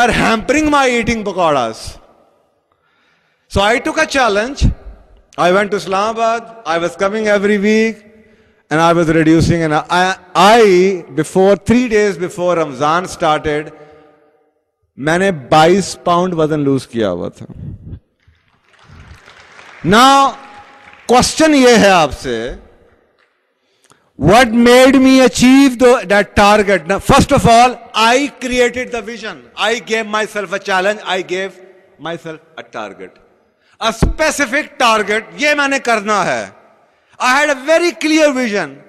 are hampering my eating pakoras. So I took a challenge. I went to Islamabad. I was coming every week and I was reducing. And I before 3 days before Ramzan started, मैंने 22 pound वजन loose किया हुआ था. Now, question ये है आपसे, what made me achieve that target? Now, first of all, I created the vision. I gave myself a challenge. I gave myself a target. A specific target. ये मैंने करना है. I had a very clear vision.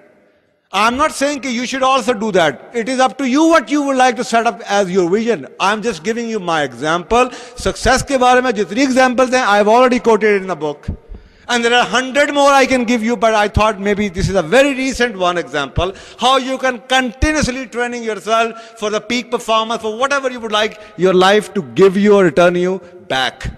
I'm not saying that you should also do that. It is up to you what you would like to set up as your vision. I'm just giving you my example. Success के बारे में जितनी examples हैं, I've already quoted it in the book. And there are 100 more I can give you, but I thought maybe this is a very recent one example. How you can continuously training yourself for the peak performance, for whatever you would like your life to give you or return you back.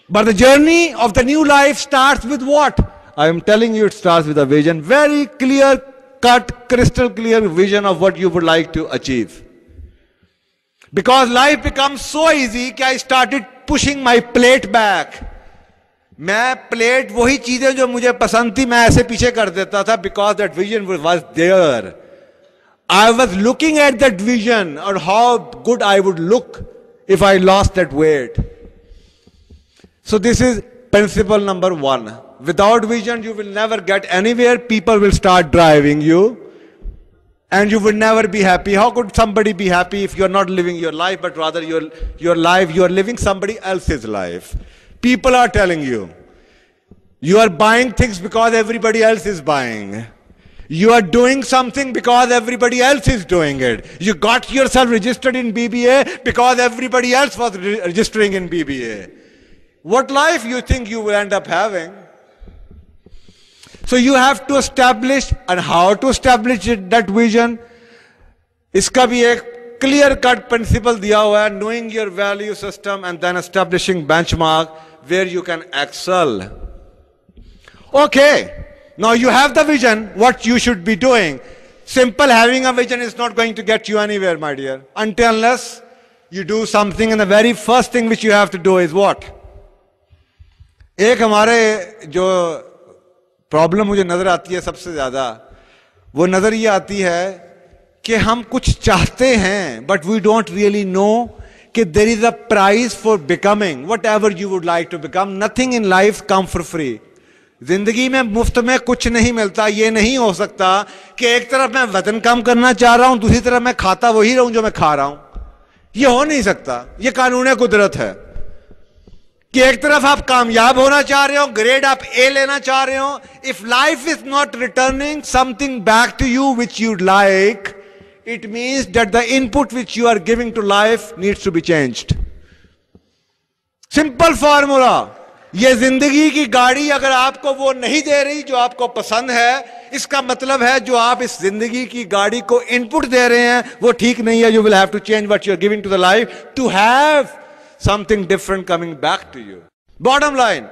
But the journey of the new life starts with what? I am telling you, it starts with a vision. Very clear cut, crystal clear vision of what you would like to achieve. Because life becomes so easy that I started pushing my plate back. मैं plate वही चीजें जो मुझे पसंद थी मैं ऐसे पीछे कर देता था because that vision was there. I was looking at that vision or how good I would look if I lost that weight. So this is principle number 1. Without vision you will never get anywhere. People will start driving you and you will never be happy. How could somebody be happy if you are not living your life, but rather your life, you are living somebody else's life? People are telling you, you are buying things because everybody else is buying. You are doing something because everybody else is doing it. You got yourself registered in BBA because everybody else was registering in BBA. What life you think you will end up having? So you have to establish, and how to establish that vision. इसका भी एक clear cut principle दिया हुआ है, knowing your value system and then establishing benchmark where you can excel. Okay, now you have the vision, what you should be doing. Simple having a vision is not going to get you anywhere, my dear, unless you do something, and the very first thing which you have to do is what? एक हमारे जो problem मुझे नजर आती है सबसे ज्यादा, वो नजर ये आती है कि हम कुछ चाहते हैं but we don't really know कि there is a price for becoming whatever you would like to become. Nothing in life come for free. जिंदगी में मुफ्त में कुछ नहीं मिलता. ये नहीं हो सकता कि एक तरफ मैं वजन कम करना चाह रहा हूं, दूसरी तरफ मैं खाता वही रहूं जो मैं खा रहा हूं. ये हो नहीं सकता. ये कानून कुदरत है कि एक तरफ आप कामयाब होना चाह रहे हो, ग्रेड आप ए लेना चाह रहे हो. If life is not returning something back to you which you'd like, it means that the input which you are giving to life needs to be changed. Simple formula. ये जिंदगी की गाड़ी अगर आपको वो नहीं दे रही जो आपको पसंद है, इसका मतलब है जो आप इस जिंदगी की गाड़ी को इनपुट दे रहे हैं वो ठीक नहीं है. You will have to change what you are giving to the life to have something different coming back to you. Bottom line,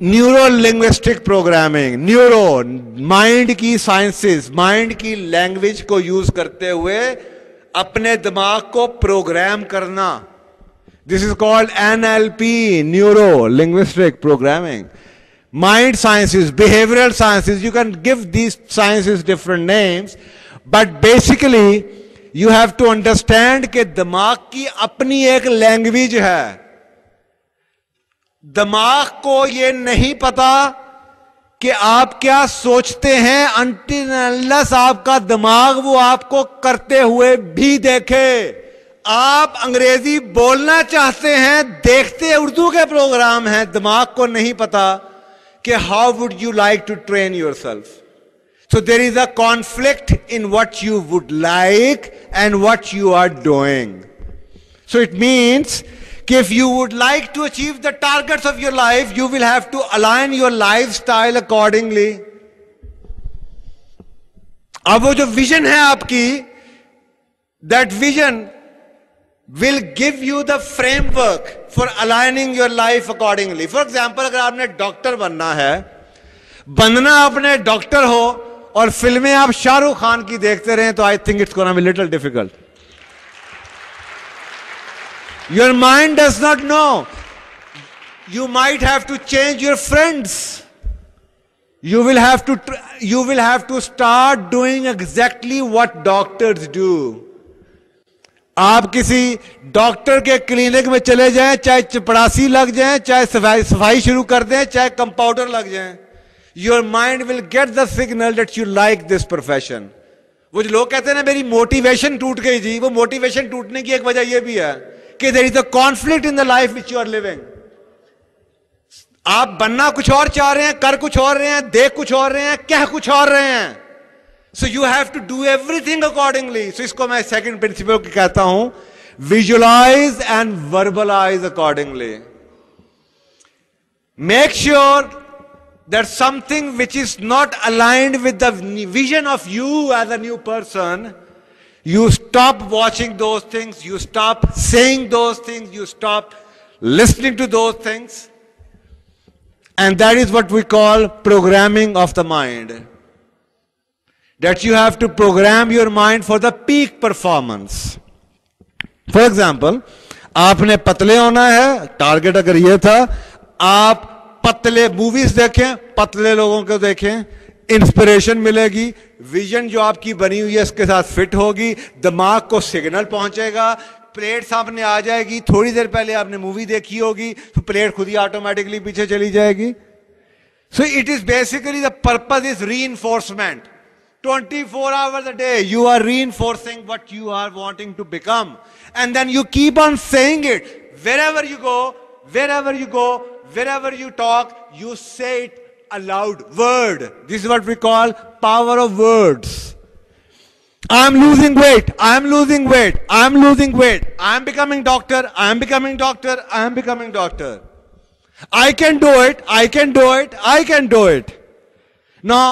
neuro linguistic programming, neuro mind की साइंसेस, माइंड की लैंग्वेज को use करते हुए अपने दिमाग को program करना. This is called NLP, neuro linguistic programming. Mind sciences, behavioural sciences, you can give these sciences different names, but basically you have to understand कि दिमाग की अपनी एक लैंग्वेज है. दिमाग को यह नहीं पता कि आप क्या सोचते हैं until unless आपका दिमाग वो आपको करते हुए भी देखे. आप अंग्रेजी बोलना चाहते हैं, देखते उर्दू के प्रोग्राम हैं, दिमाग को नहीं पता कि how would you like to train yourself. So there is a conflict in what you would like and what you are doing. So it means if you would like to achieve the targets of your life, you will have to align your lifestyle accordingly. अब वो जो vision है आपकी, that vision will give you the framework for aligning your life accordingly. For example, अगर आपने doctor बनना है, बनना आपने डॉक्टर हो और फिल्में आप शाहरुख खान की देखते रहें तो I think it's gonna be little difficult. Your mind does not know. You might have to change your friends. You will have to start doing exactly what doctors do. आप किसी डॉक्टर के क्लिनिक में चले जाएं, चाहे चपड़ासी लग जाएं, चाहे सफाई शुरू कर दें, चाहे कंपाउंडर लग जाएं, your mind will get the signal that you like this profession. वो जो लोग कहते हैं ना मेरी मोटिवेशन टूट गई जी, वो मोटिवेशन टूटने की एक वजह यह भी है कि there is a conflict in the life which you are living. आप बनना कुछ और चाह रहे हैं, कर कुछ और रहे हैं, देख कुछ और रहे हैं, कह कुछ और रहे हैं. So you have to do everything accordingly. So इसको मैं सेकंड प्रिंसिपल कहता हूं, visualise and verbalise accordingly. Make sure that something which is not aligned with the vision of you as a new person, you stop watching those things, you stop saying those things, you stop listening to those things. And that is what we call programming of the mind. That you have to program your mind for the peak performance. For example, आपने पतले होना है, target अगर ये था, आप पतले movies देखें, पतले लोगों को देखें, इंस्पिरेशन मिलेगी, विजन जो आपकी बनी हुई है इसके साथ फिट होगी, दिमाग को सिग्नल पहुंचेगा, प्लेट सामने आ जाएगी. थोड़ी देर पहले आपने मूवी देखी होगी तो प्लेट खुद ही ऑटोमेटिकली पीछे चली जाएगी. So it is basically the purpose is reinforcement. 24 hours a day you are reinforcing what you are wanting to become, and then you keep on saying it wherever you go, wherever you go, wherever you talk, you say it aloud. Word. This is what we call power of words. I am losing weight. I am losing weight. I am losing weight. I am becoming doctor. I am becoming doctor. I am becoming doctor. I can do it. I can do it. I can do it. Now,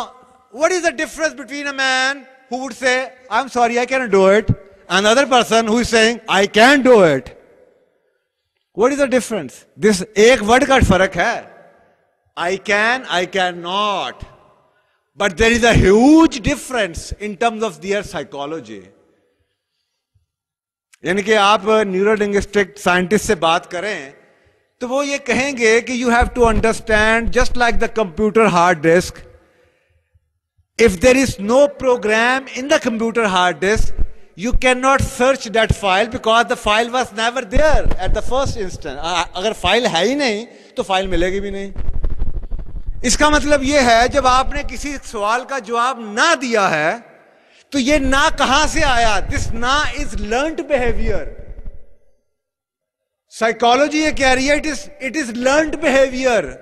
what is the difference between a man who would say, I'm sorry, I cannot do it, and another person who is saying, I can do it? What is the difference? This एक word का फर्क है. I can, I cannot. But there is a huge difference in terms of their psychology. यानी कि आप neurolinguistic scientist से बात करें तो वो ये कहेंगे कि you have to understand, just like the computer hard disk, if there is no program in the computer hard disk, you cannot search that file because the file was never there at the first instant. अगर file है ही नहीं तो file मिलेगी भी नहीं. इसका मतलब यह है जब आपने किसी सवाल का जवाब ना दिया है तो ये ना कहां से आया? दिस ना इज लर्न्ड बिहेवियर. साइकोलॉजी ये कह रही है इट इज लर्न्ड बिहेवियर.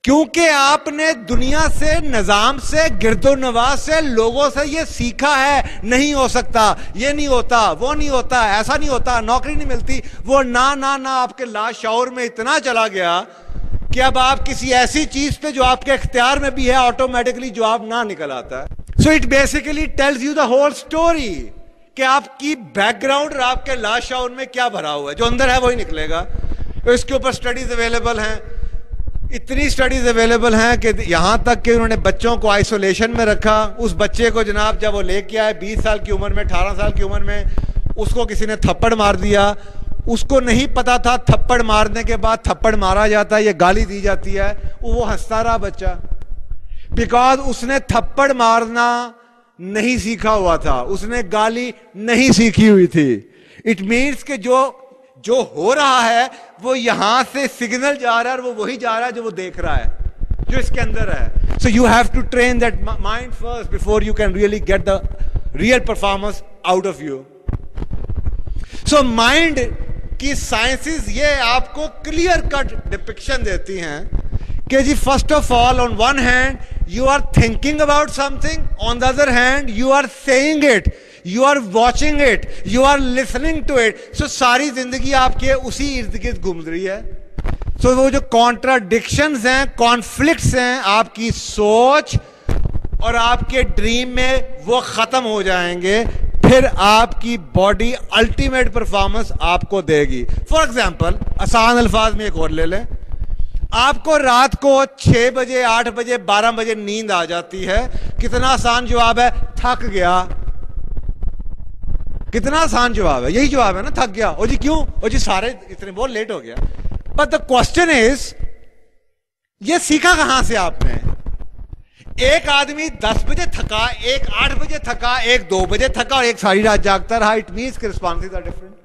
क्योंकि आपने दुनिया से, निजाम से, गिरदो नवाज से, लोगों से ये सीखा है, नहीं हो सकता, ये नहीं होता, वो नहीं होता, ऐसा नहीं होता, नौकरी नहीं मिलती. वो ना ना ना आपके लाशऊर में इतना चला गया कि अब आप किसी ऐसी चीज पे जो आपके इख्तियार में भी है ऑटोमेटिकली जवाब ना निकल आता है. So it basically tells you the whole story कि आपकी बैकग्राउंड और आपके लाशऊर में क्या भरा हुआ है. जो अंदर है वही निकलेगा. तो इसके ऊपर स्टडीज अवेलेबल हैं, इतनी स्टडीज अवेलेबल हैं कि यहां तक कि उन्होंने बच्चों को आइसोलेशन में रखा. उस बच्चे को जनाब जब वो लेके आए 20 साल की उम्र में, 18 साल की उम्र में, उसको किसी ने थप्पड़ मार दिया. उसको नहीं पता था थप्पड़ मारने के बाद थप्पड़ मारा जाता है, ये गाली दी जाती है. वो हंसता रहा बच्चा, बिकॉज उसने थप्पड़ मारना नहीं सीखा हुआ था, उसने गाली नहीं सीखी हुई थी. इट मीन्स कि जो हो रहा है वो यहां से सिग्नल जा रहा है और वो वही जा रहा है जो वो देख रहा है, जो इसके अंदर है. So you have to train that mind first before you can really get the real performance out of you. So mind की साइंसेस ये आपको क्लियर कट डिपिक्शन देती हैं कि जी first of all on one hand you are thinking about something, on the other hand you are saying it, you are watching it, you are listening to it. So सारी जिंदगी आपके उसी इर्द गिर्द घूम रही है. सो वो जो कॉन्ट्राडिक्शंस हैं, कॉन्फ्लिक्ट्स हैं आपकी सोच और आपके ड्रीम में, वो खत्म हो जाएंगे. फिर आपकी बॉडी अल्टीमेट परफॉर्मेंस आपको देगी. फॉर एग्जाम्पल, आसान अल्फाज में एक और ले लें. आपको रात को 6 बजे, 8 बजे, 12 बजे नींद आ जाती है. कितना आसान जवाब है, थक गया. कितना आसान जवाब है, यही जवाब है ना, थक गया। ओ जी क्यों? ओ जी सारे इतने बहुत लेट हो गया। बट द क्वेश्चन इज, ये सीखा कहां से आपने? एक आदमी 10 बजे थका, एक 8 बजे थका, एक 2 बजे थका और एक सारी रात जागता रहा। इट मीन्स के रिस्पॉन्सेज आर डिफरेंट।